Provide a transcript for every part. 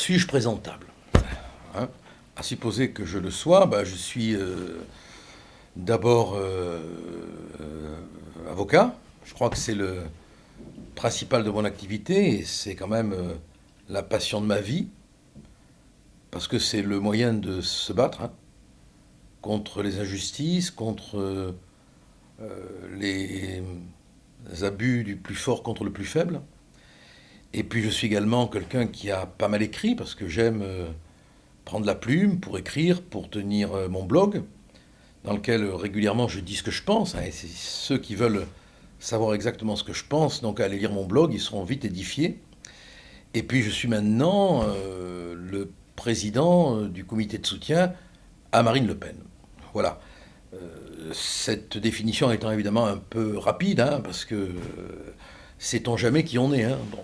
Suis-je présentable? Hein? À supposer que je le sois, je suis d'abord avocat. Je crois que c'est le principal de mon activité et c'est quand même la passion de ma vie, parce que c'est le moyen de se battre contre les injustices, contre les abus du plus fort contre le plus faible. Et puis je suis également quelqu'un qui a pas mal écrit, parce que j'aime prendre la plume pour écrire, pour tenir mon blog, dans lequel régulièrement je dis ce que je pense. Et c'est ceux qui veulent savoir exactement ce que je pense, donc à aller lire mon blog, ils seront vite édifiés. Et puis je suis maintenant le président du comité de soutien à Marine Le Pen. Voilà. Cette définition étant évidemment un peu rapide, parce que sait-on jamais qui on est. Bon,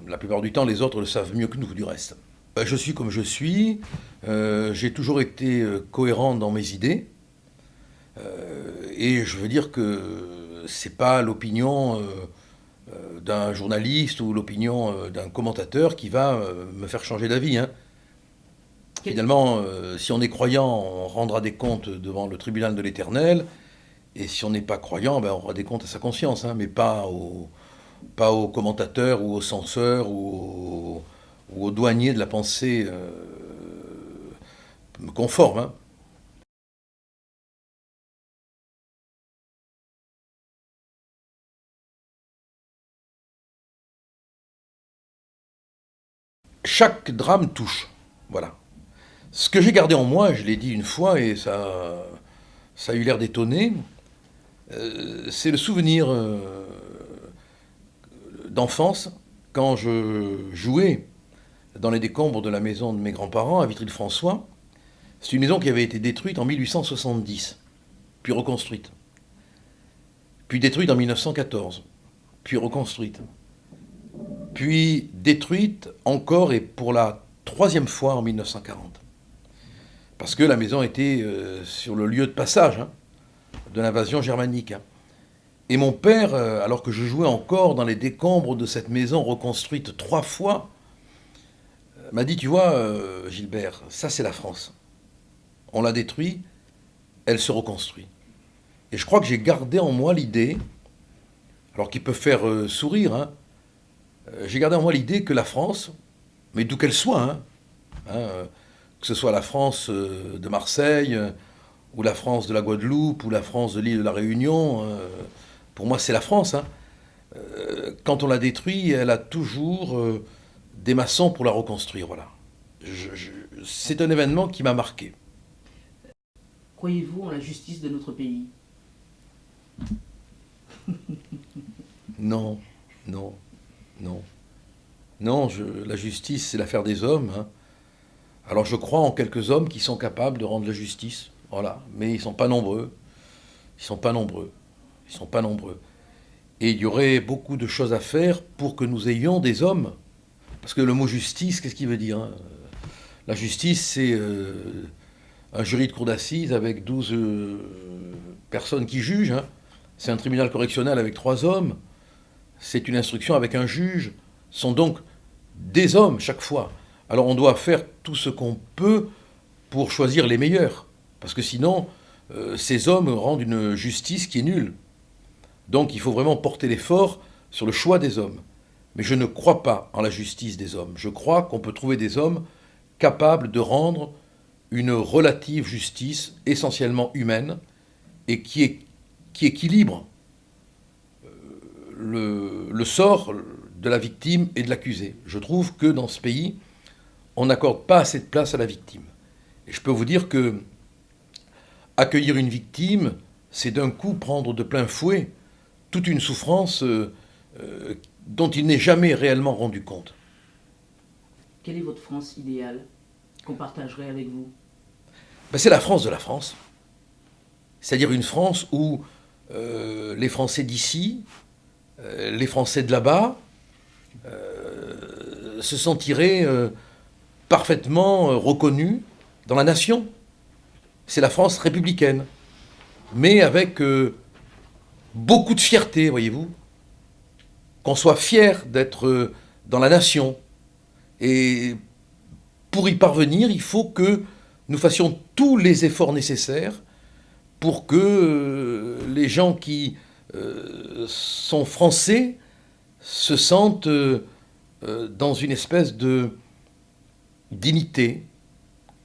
la plupart du temps, les autres le savent mieux que nous, du reste. Je suis comme je suis. J'ai toujours été cohérent dans mes idées. Et je veux dire que c'est pas l'opinion d'un journaliste ou l'opinion d'un commentateur qui va me faire changer d'avis. Finalement, si on est croyant, on rendra des comptes devant le tribunal de l'Éternel. Et si on n'est pas croyant, on rendra des comptes à sa conscience, mais pas aux commentateurs ou aux censeurs ou aux douaniers de la pensée conforme. Chaque drame touche. Voilà. Ce que j'ai gardé en moi, je l'ai dit une fois et ça a eu l'air d'étonner, c'est le souvenir d'enfance quand je jouais dans les décombres de la maison de mes grands-parents à Vitry-le-François. C'est une maison qui avait été détruite en 1870, puis reconstruite. Puis détruite en 1914, puis reconstruite. Puis détruite encore et pour la troisième fois en 1940. Parce que la maison était sur le lieu de passage de l'invasion germanique. Et mon père, alors que je jouais encore dans les décombres de cette maison reconstruite 3 fois, m'a dit, tu vois, Gilbert, ça c'est la France. On l'a détruit, elle se reconstruit. Et je crois que j'ai gardé en moi l'idée, alors qu'il peut faire sourire, j'ai gardé en moi l'idée que la France, mais d'où qu'elle soit, que ce soit la France de Marseille, ou la France de la Guadeloupe, ou la France de l'île de la Réunion, pour moi c'est la France. Quand on l'a détruit, elle a toujours des maçons pour la reconstruire. Voilà. C'est un événement qui m'a marqué. Croyez-vous en la justice de notre pays? Non, non, non. Non, la justice, c'est l'affaire des hommes. Alors je crois en quelques hommes qui sont capables de rendre la justice. Voilà. Mais ils ne sont pas nombreux. Ils ne sont pas nombreux. Ils ne sont pas nombreux. Et il y aurait beaucoup de choses à faire pour que nous ayons des hommes. Parce que le mot justice, qu'est-ce qu'il veut dire? La justice, c'est un jury de cour d'assises avec 12 personnes qui jugent. C'est un tribunal correctionnel avec 3 hommes. C'est une instruction avec un juge. Ce sont donc des hommes chaque fois. Alors on doit faire tout ce qu'on peut pour choisir les meilleurs. Parce que sinon, ces hommes rendent une justice qui est nulle. Donc il faut vraiment porter l'effort sur le choix des hommes. Mais je ne crois pas en la justice des hommes. Je crois qu'on peut trouver des hommes capables de rendre une relative justice essentiellement humaine et qui équilibre le sort de la victime et de l'accusé. Je trouve que dans ce pays, on n'accorde pas assez de place à la victime. Et je peux vous dire que accueillir une victime, c'est d'un coup prendre de plein fouet toute une souffrance dont il n'est jamais réellement rendu compte. Quelle est votre France idéale qu'on partagerait avec vous? C'est la France de la France. C'est-à-dire une France où les Français d'ici, les Français de là-bas, se sentiraient parfaitement reconnus dans la nation. C'est la France républicaine, mais avec beaucoup de fierté, voyez-vous. Qu'on soit fier d'être dans la nation et pour y parvenir, il faut que nous fassions tous les efforts nécessaires pour que les gens qui sont français se sentent dans une espèce de dignité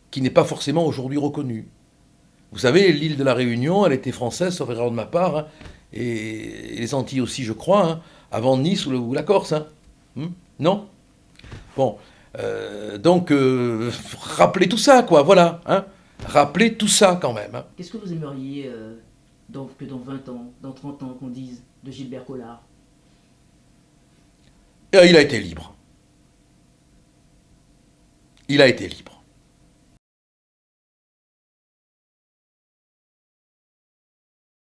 qui n'est pas forcément aujourd'hui reconnue. Vous savez, l'île de la Réunion, elle était française, sauf erreur de ma part, hein, et les Antilles aussi, je crois, hein, avant Nice ou la Corse. Hein. Non? Bon. Donc, rappelez tout ça, quoi, voilà. Hein. Rappelez tout ça, quand même. Hein. Qu'est-ce que vous aimeriez que dans 20 ans, dans 30 ans, qu'on dise de Gilbert Collard? Et il a été libre. Il a été libre.